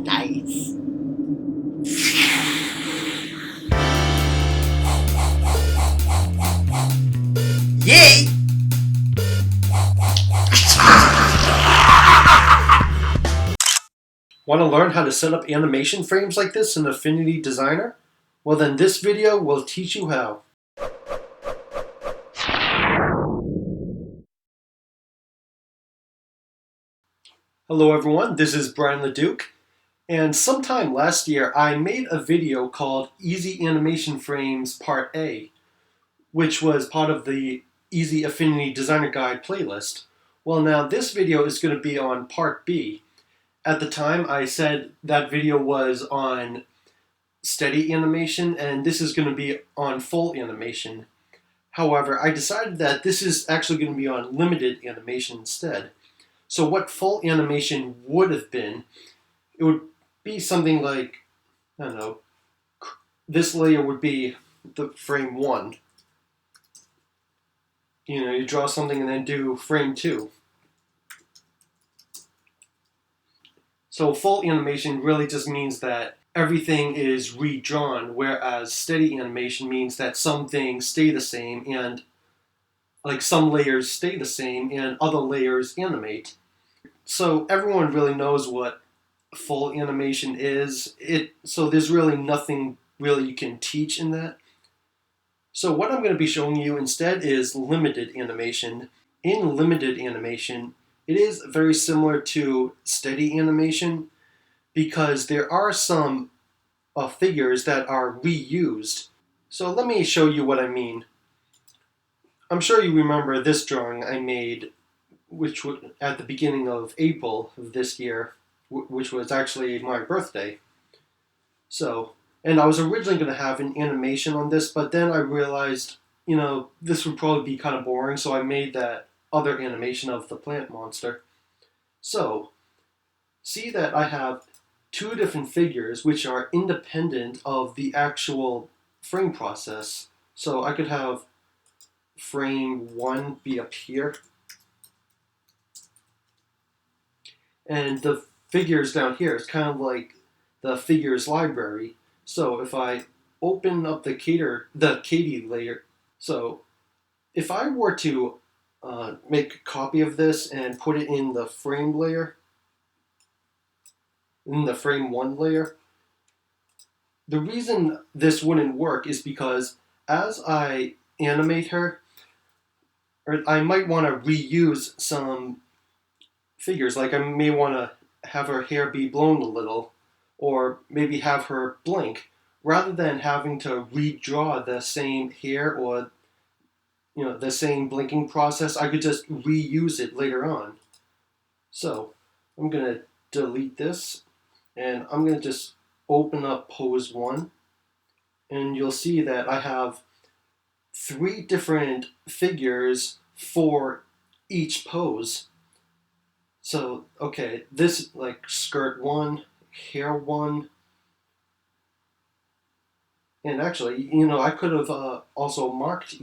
Nice. Yay! Want to learn how to set up animation frames like this in Affinity Designer? Well then this video will teach you how. Hello everyone, this is Brian LeDuc, and sometime last year I made a video called Easy Animation Frames Part A, which was part of the Easy Affinity Designer Guide playlist. Well now this video is going to be on Part B. At the time I said that video was on steady animation and this is going to be on full animation. However, I decided that this is actually going to be on limited animation instead. So what full animation would have been, it would be something like, I don't know, this layer would be the frame 1. You know, you draw something and then do frame 2. So full animation really just means that everything is redrawn, whereas steady animation means that some things stay the same and like some layers stay the same and other layers animate. So everyone really knows what full animation is. So there's really nothing really you can teach in that. So what I'm going to be showing you instead is limited animation. In limited animation, it is very similar to steady animation because there are some figures that are reused. So let me show you what I mean. I'm sure you remember this drawing I made which was at the beginning of April of this year, which was actually my birthday. So, and I was originally going to have an animation on this, but then I realized, you know, this would probably be kind of boring, so I made that other animation of the plant monster. So, see that I have two different figures which are independent of the actual frame process. So I could have frame 1 be up here, and the figures down here is kind of like the figures library. So if I open up the Katie layer, so if I were to make a copy of this and put it in the frame layer, in the frame 1 layer, the reason this wouldn't work is because as I animate her, or I might want to reuse some figures, like I may want to have her hair be blown a little, or maybe have her blink, rather than having to redraw the same hair or the same blinking process. I could just reuse it later on. So I'm gonna delete this, and I'm gonna just open up pose 1, and you'll see that I have 3 different figures for each pose. So, okay, this like skirt 1, hair 1, and actually, I could have also marked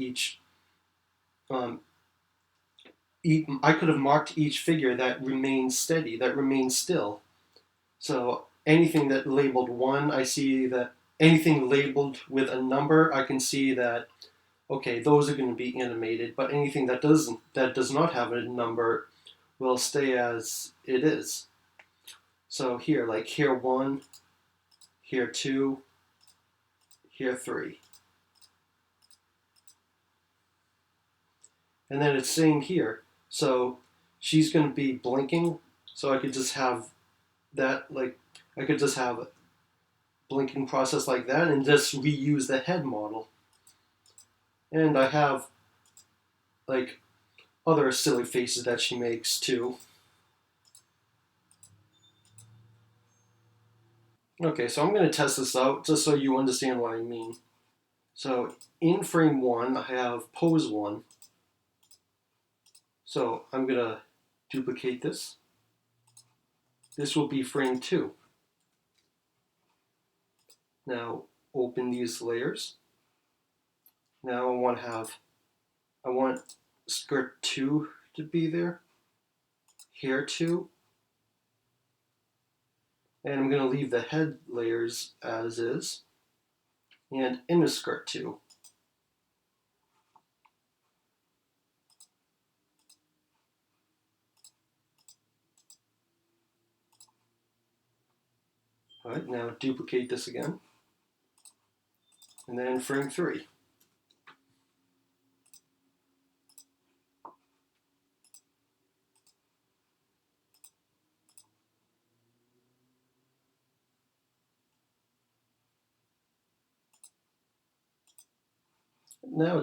um, I could have marked each figure that remains steady, that remains still. So anything that labeled 1, I see that anything labeled with a number, I can see that, okay, those are going to be animated, but anything that does not have a number will stay as it is. So here, like here 1, here 2, here 3. And then it's same here. So she's going to be blinking, so I could just have that, like, I could just have a blinking process like that and just reuse the head model. And I have, like, other silly faces that she makes too. Okay, so I'm going to test this out just so you understand what I mean. So in frame 1, I have pose 1. So I'm going to duplicate this. This will be frame 2. Now open these layers. Now I want skirt 2 to be there, hair 2, and I'm going to leave the head layers as is, and inner skirt 2. Alright, now duplicate this again, and then frame 3. Now I'm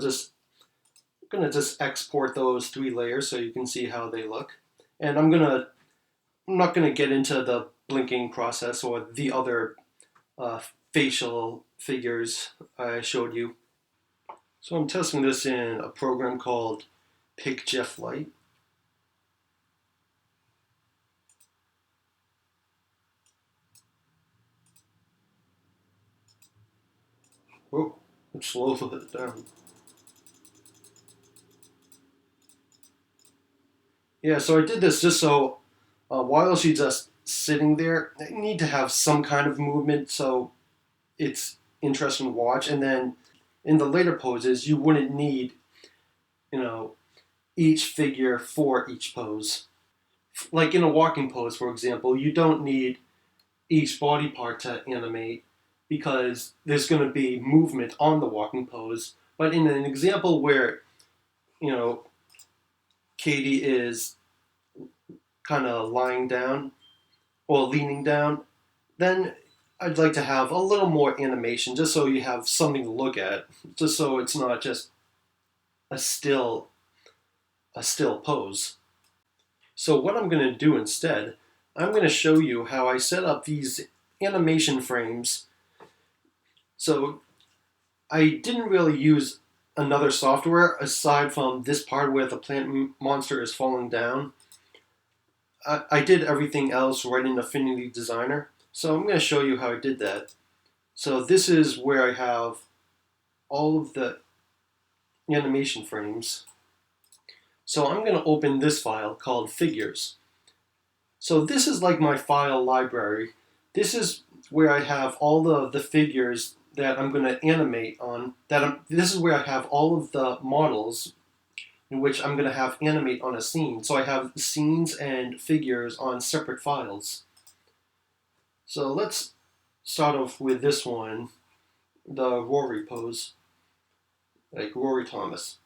going to just export those 3 layers so you can see how they look. And I'm not going to get into the blinking process or the other facial figures I showed you. So I'm testing this in a program called PicGIF Lite. Whoa, it slows it down. Yeah, so I did this just so while she's just sitting there, I need to have some kind of movement so it's interesting to watch. And then in the later poses, you wouldn't need, you know, each figure for each pose. Like in a walking pose, for example, you don't need each body part to animate because there's going to be movement on the walking pose. But in an example where, you know, Katie is kind of lying down or leaning down, then I'd like to have a little more animation just so you have something to look at, just so it's not just a still pose. So what I'm going to do instead, I'm going to show you how I set up these animation frames. So I didn't really use another software aside from this part where the plant monster is falling down. I did everything else right in Affinity Designer. So I'm going to show you how I did that. So this is where I have all of the animation frames. So I'm going to open this file called figures. So this is like my file library. This is where I have all of the figures that I'm going to animate on. This is where I have all of the models in which I'm going to have animate on a scene. So I have scenes and figures on separate files. So let's start off with this one, the Rory pose, like Rory Thomas.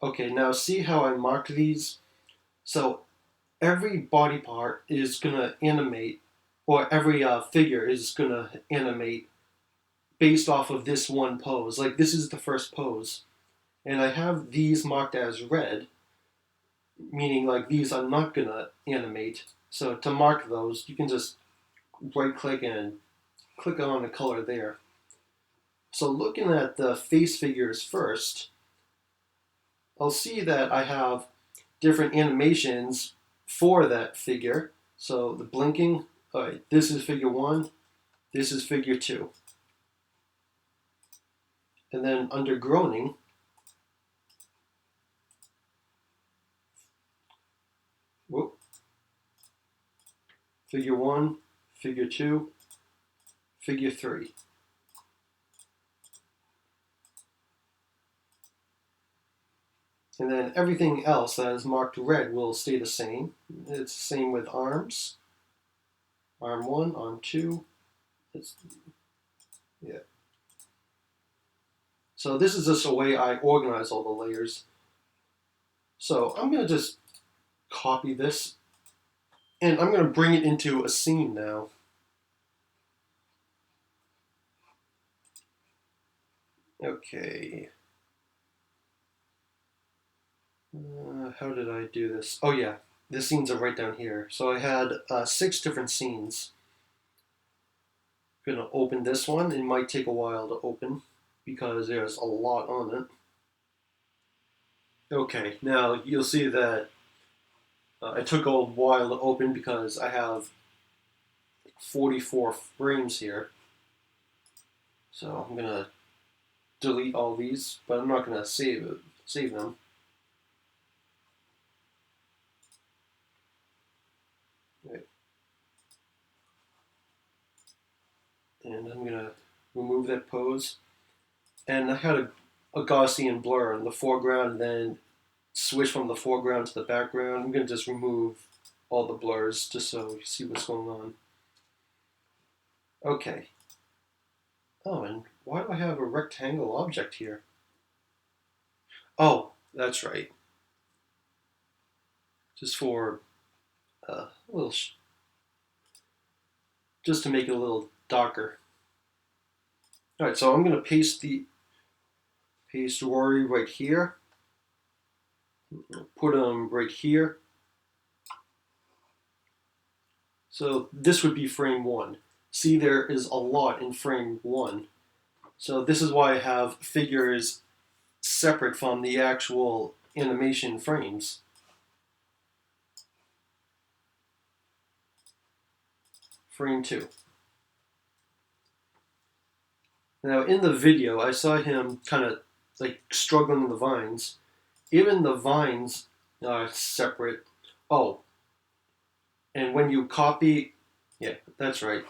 Okay, now see how I marked these? So every body part is going to animate, or every figure is going to animate based off of this one pose. Like this is the first pose. And I have these marked as red, meaning like these are not going to animate. So to mark those, you can just right click and click on the color there. So looking at the face figures first, I'll see that I have different animations for that figure. So the blinking, all right, this is figure 1, this is figure 2. And then under groaning, whoop, figure 1, figure 2, figure 3. And then everything else that is marked red will stay the same. It's the same with arms. Arm 1, arm 2. Yeah. So this is just a way I organize all the layers. So I'm going to just copy this, and I'm going to bring it into a scene now. Okay. How did I do this? Oh yeah, the scenes are right down here. So I had 6 different scenes. I'm going to open this one. It might take a while to open. because there's a lot on it. Okay, now you'll see that it took a while to open because I have 44 frames here. So I'm gonna delete all these, but I'm not gonna save them. Right. And I'm gonna remove that pose. And I had a Gaussian blur in the foreground, and then switch from the foreground to the background. I'm gonna just remove all the blurs just so you see what's going on. Okay. Oh, and why do I have a rectangle object here? Oh, that's right. Just for a little, just to make it a little darker. All right, so I'm gonna paste Rory right here. Put him right here. So this would be frame 1. See, there is a lot in frame 1. So this is why I have figures separate from the actual animation frames. Frame 2. Now in the video, I saw him kind of like struggling in the vines. Even the vines are separate. Oh, and when you copy, yeah, that's right.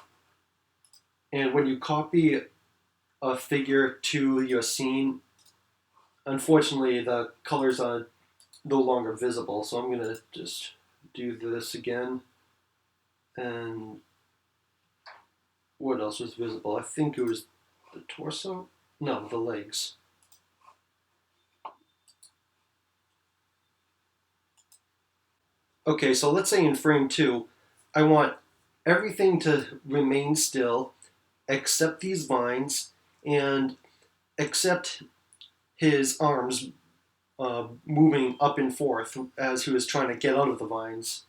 And when you copy a figure to your scene, unfortunately the colors are no longer visible. So I'm gonna just do this again. And what else was visible? I think it was the torso? No, the legs. Okay, so let's say in frame 2, I want everything to remain still except these vines and except his arms moving up and forth as he was trying to get out of the vines.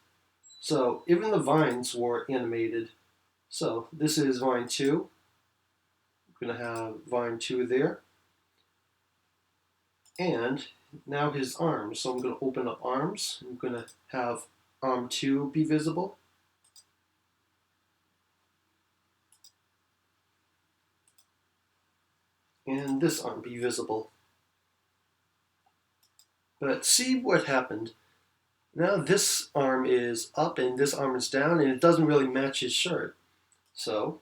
So even the vines were animated. So this is vine 2. I'm going to have vine 2 there. And now his arms. So I'm going to open up arms. I'm going to have arm 2 be visible. And this arm be visible. But see what happened. Now this arm is up and this arm is down, and it doesn't really match his shirt. So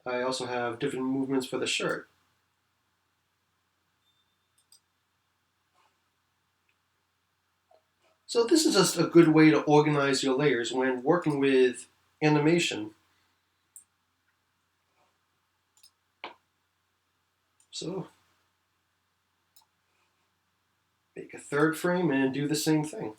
I also have different movements for the shirt. So this is just a good way to organize your layers when working with animation. So make a third frame and do the same thing.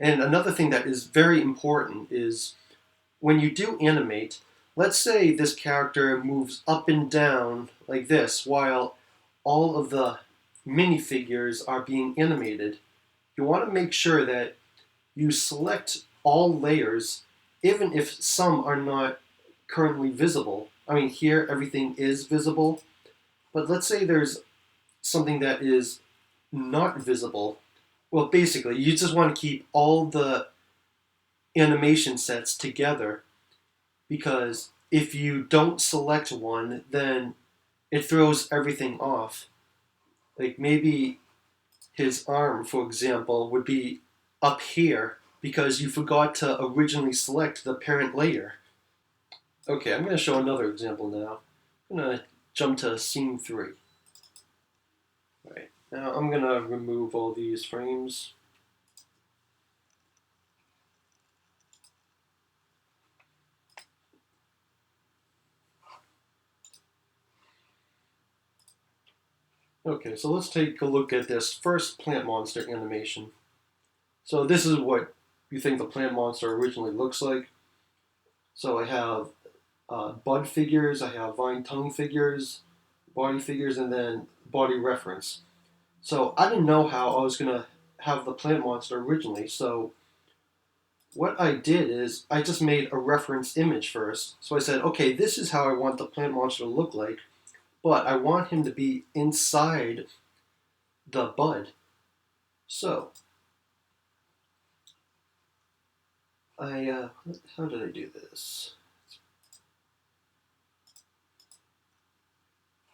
And another thing that is very important is when you do animate, let's say this character moves up and down like this while all of the minifigures are being animated. You want to make sure that you select all layers, even if some are not currently visible. I mean, here everything is visible, but let's say there's something that is not visible. Well, basically, you just want to keep all the animation sets together because if you don't select one, then it throws everything off. Like maybe his arm, for example, would be up here because you forgot to originally select the parent layer. Okay, I'm going to show another example now. I'm going to jump to scene 3. All right, now I'm going to remove all these frames. Okay, so let's take a look at this first plant monster animation. So this is what you think the plant monster originally looks like. So I have bud figures, I have vine tongue figures, body figures, and then body reference. So I didn't know how I was going to have the plant monster originally. So what I did is I just made a reference image first. So I said, okay, this is how I want the plant monster to look like, but I want him to be inside the bud. So how did I do this?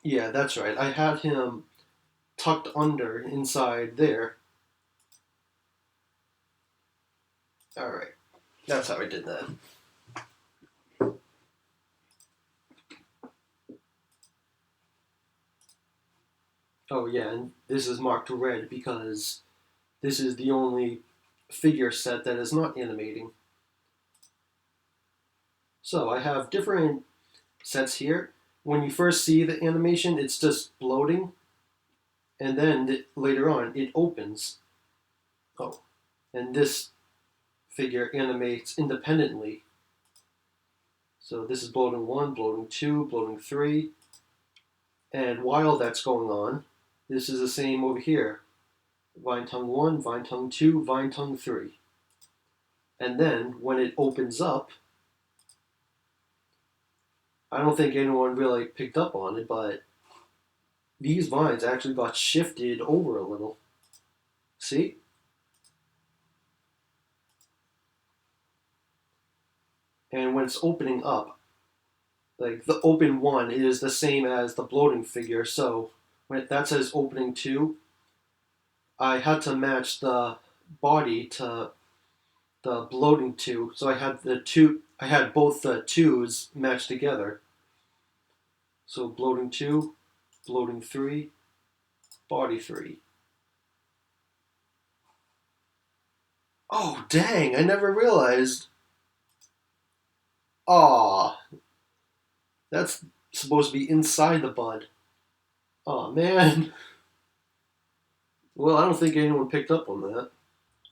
Yeah, that's right. I had him tucked under inside there. All right, that's how I did that. Oh yeah, and this is marked red because this is the only figure set that is not animating. So I have different sets here. When you first see the animation, it's just loading, and then later on it opens. Oh, and this figure animates independently. So this is bloating 1, bloating 2, bloating 3, and while that's going on, this is the same over here. Vine tongue 1, vine tongue 2, vine tongue 3. And then when it opens up, I don't think anyone really picked up on it, but these vines actually got shifted over a little. See? And when it's opening up, like the open one is the same as the bloating figure, so when that says opening 2, I had to match the body to the bloating 2, so I had both the 2's matched together. So bloating 2, bloating 3, body 3. Oh, dang, I never realized. Aw, that's supposed to be inside the bud. Aw, man. Well, I don't think anyone picked up on that.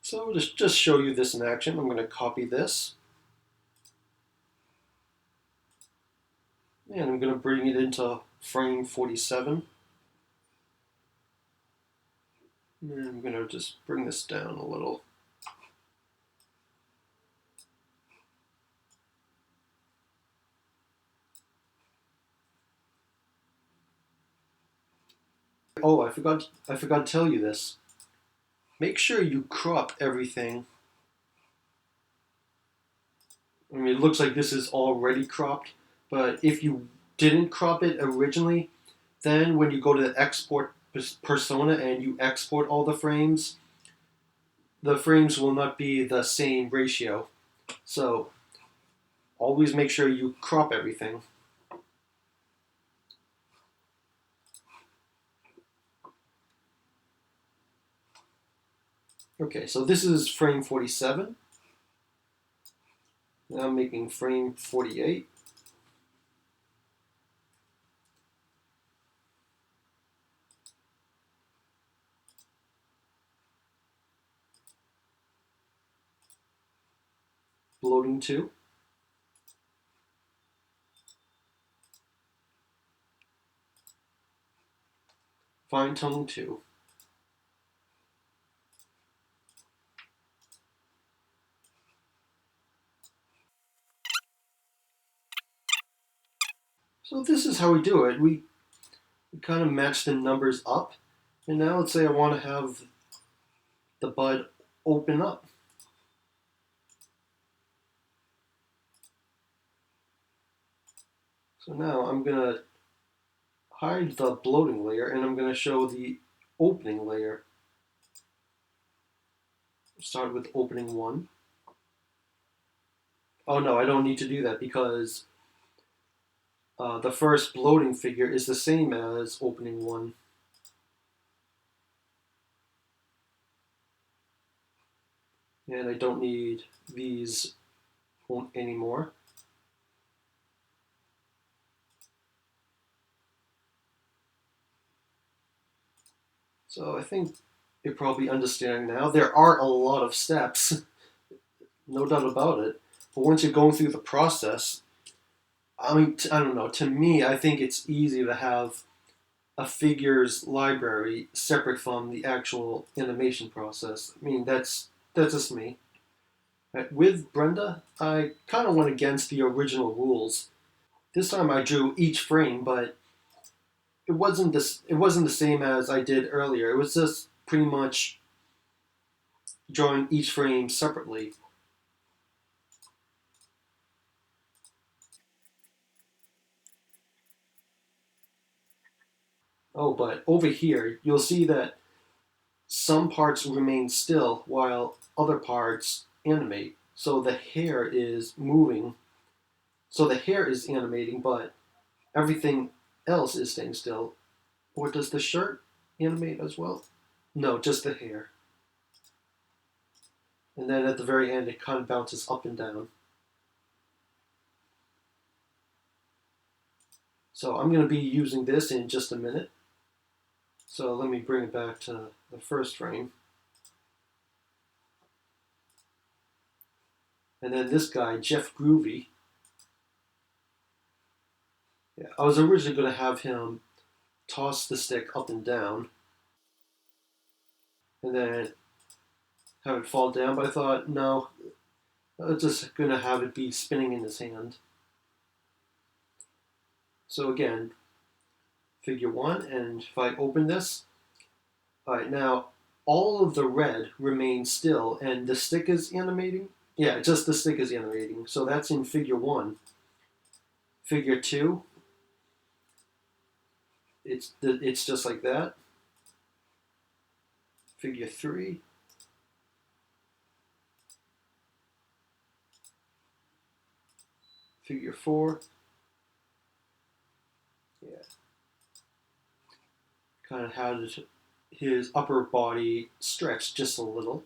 So just show you this in action. I'm going to copy this. And I'm going to bring it into frame 47. And I'm going to just bring this down a little. Oh, I forgot to tell you this. Make sure you crop everything. I mean, it looks like this is already cropped, but if you didn't crop it originally, then when you go to the export persona and you export all the frames will not be the same ratio. So always make sure you crop everything. Okay, so this is frame 47. Now I'm making frame 48. Bloating 2. Fine tongue 2. So this is how we do it. We kind of match the numbers up. And now let's say I want to have the bud open up. So now I'm going to hide the bloating layer and I'm going to show the opening layer. Start with opening 1. Oh no, I don't need to do that because the first bloating figure is the same as opening 1. And I don't need these anymore. So I think you probably understand now. There are a lot of steps, no doubt about it. But once you're going through the process, I mean, I don't know. To me, I think it's easy to have a figures library separate from the actual animation process. I mean, that's just me. With Brenda, I kind of went against the original rules. This time I drew each frame, but it wasn't the same as I did earlier. It was just pretty much drawing each frame separately. Oh, but over here, you'll see that some parts remain still while other parts animate. So the hair is moving. So the hair is animating, but everything else is staying still. Or does the shirt animate as well? No, just the hair. And then at the very end, it kind of bounces up and down. So I'm going to be using this in just a minute. So let me bring it back to the first frame. And then this guy, Jeff Groovy. Yeah, I was originally going to have him toss the stick up and down and then have it fall down, but I thought, no, I'm just going to have it be spinning in his hand. So again, figure one, and if I open this, all right, now all of the red remains still, and the stick is animating. Yeah, just the stick is animating. So that's in figure one. Figure two, it's just like that. Figure three, figure four. Yeah, kind of had his upper body stretched just a little.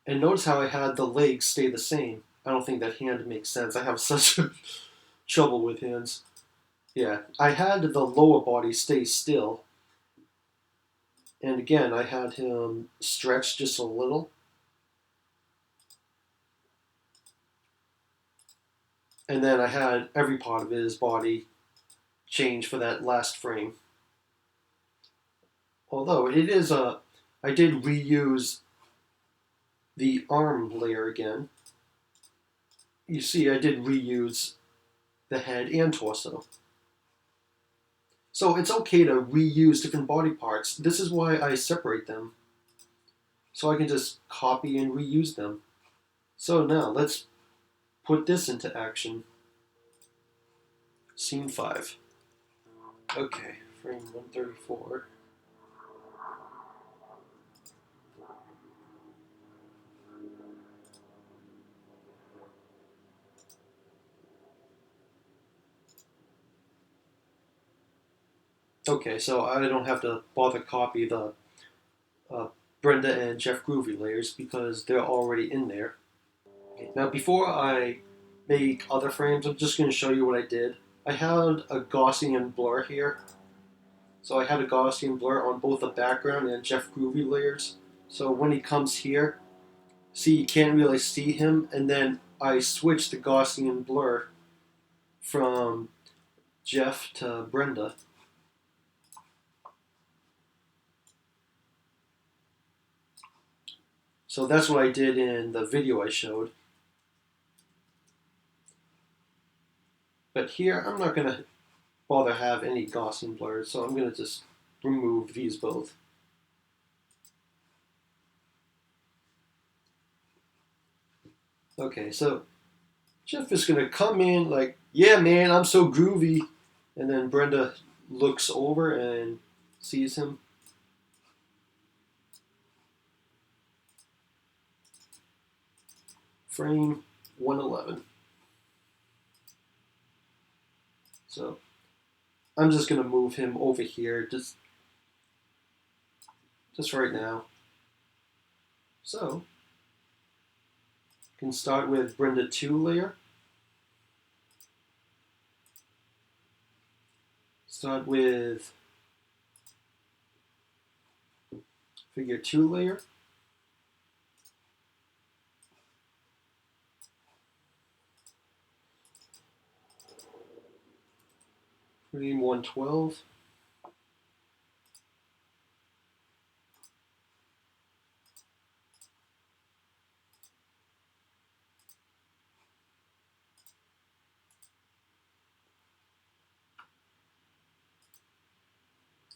And notice how I had the legs stay the same. I don't think that hand makes sense. I have such trouble with hands. Yeah, I had the lower body stay still. And again, I had him stretch just a little. And then I had every part of his body change for that last frame. Although it is I did reuse the arm layer again. You see, I did reuse the head and torso. So it's okay to reuse different body parts. This is why I separate them. So I can just copy and reuse them. So now let's put this into action. Scene 5. Okay, frame 134. Okay, so I don't have to bother copy the uh, Brenda and Jeff Groovy layers because they're already in there. Okay, now before I make other frames, I'm just going to show you what I did. I had a Gaussian blur here. So I had a Gaussian blur on both the background and Jeff Groovy layers. So when he comes here, see, you can't really see him, and then I switched the Gaussian blur from Jeff to Brenda. So that's what I did in the video I showed. But here, I'm not going to bother have any Gaussian blurs, so I'm going to just remove these both. Okay, so Jeff is going to come in like, yeah, man, I'm so groovy. And then Brenda looks over and sees him. Frame 111. So I'm just going to move him over here just right now. So can start with Brenda 2 layer. Start with figure 2 layer. frame 112.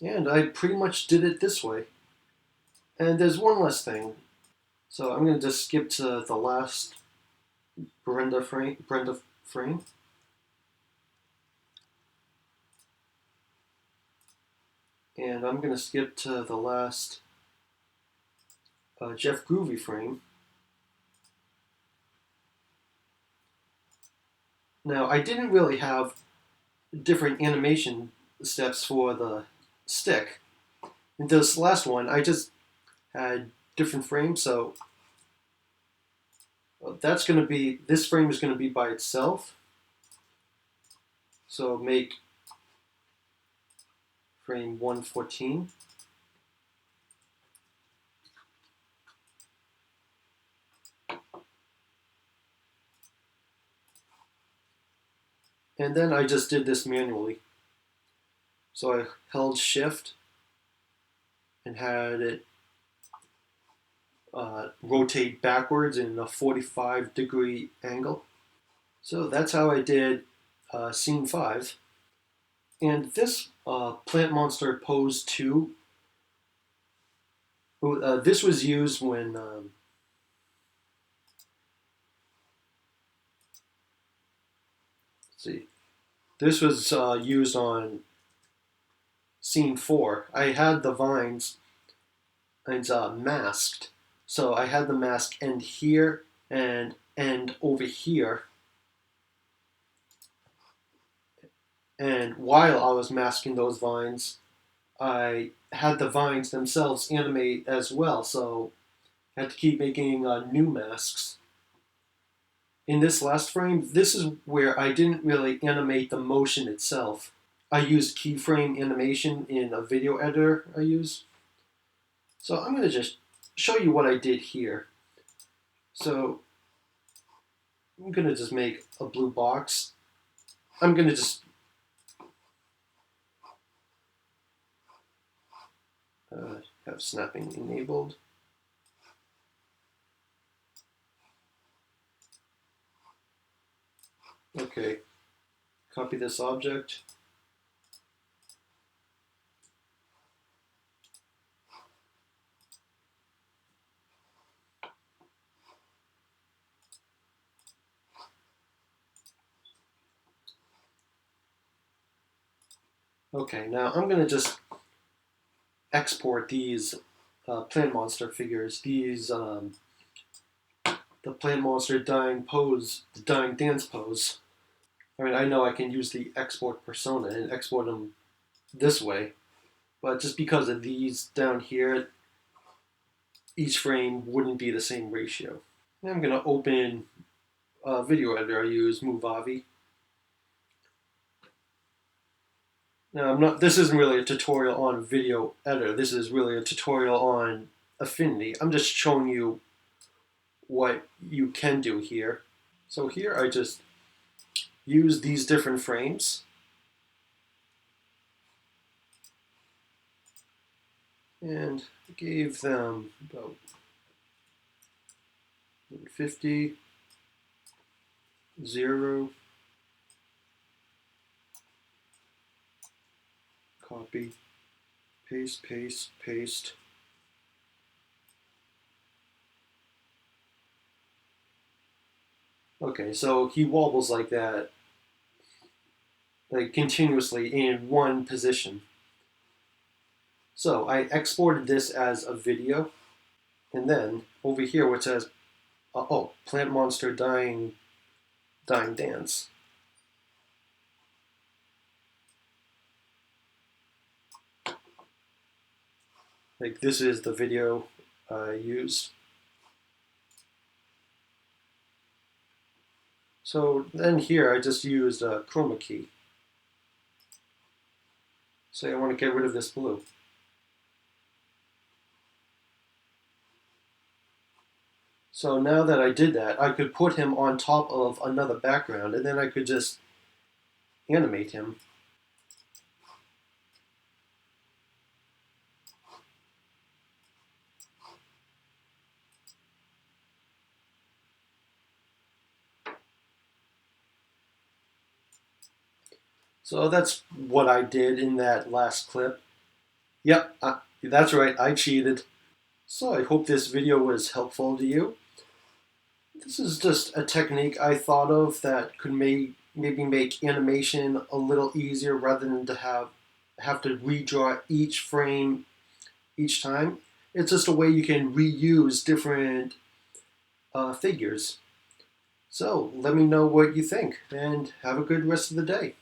And I pretty much did it this way. And there's one less thing. So I'm going to just skip to the last Brenda frame. And I'm going to skip to the last Jeff Groovy frame. Now, I didn't really have different animation steps for the stick. In this last one, I just had different frames, so that's going to be, this frame is going to be by itself. So make frame 114. And then I just did this manually. So I held shift and had it rotate backwards in a 45-degree angle. So that's how I did scene 5. And this plant monster pose 2, this was used when, let's see, this was used on scene 4. I had the vines and masked. So I had the mask end here and end over here. And while I was masking those vines, I had the vines themselves animate as well. So I had to keep making new masks. In this last frame, this is where I didn't really animate the motion itself. I used keyframe animation in a video editor I use. So I'm going to just show you what I did here. So I'm going to just make a blue box. I'm going to just have snapping enabled. Okay, copy this object. Okay, now I'm going to just export these plant monster figures, these the plant monster dying pose, the dying dance pose. I mean, I know I can use the export persona and export them this way, but just because of these down here, each frame wouldn't be the same ratio. And I'm going to open a video editor I use, Movavi. Now, this isn't really a tutorial on video editor. This is really a tutorial on Affinity. I'm just showing you what you can do here. So here I just use these different frames and gave them about 50, 0, copy, paste, paste, paste. Okay, so he wobbles like that, like continuously in one position. So I exported this as a video, and then over here where it says, oh, plant monster dying dance. Like this is the video I used. So then here I just used a chroma key. Say I want to get rid of this blue. So now that I did that, I could put him on top of another background, and then I could just animate him. So that's what I did in that last clip. Yep, that's right, I cheated. So I hope this video was helpful to you. This is just a technique I thought of that could maybe make animation a little easier rather than to have to redraw each frame each time. It's just a way you can reuse different figures. So let me know what you think and have a good rest of the day.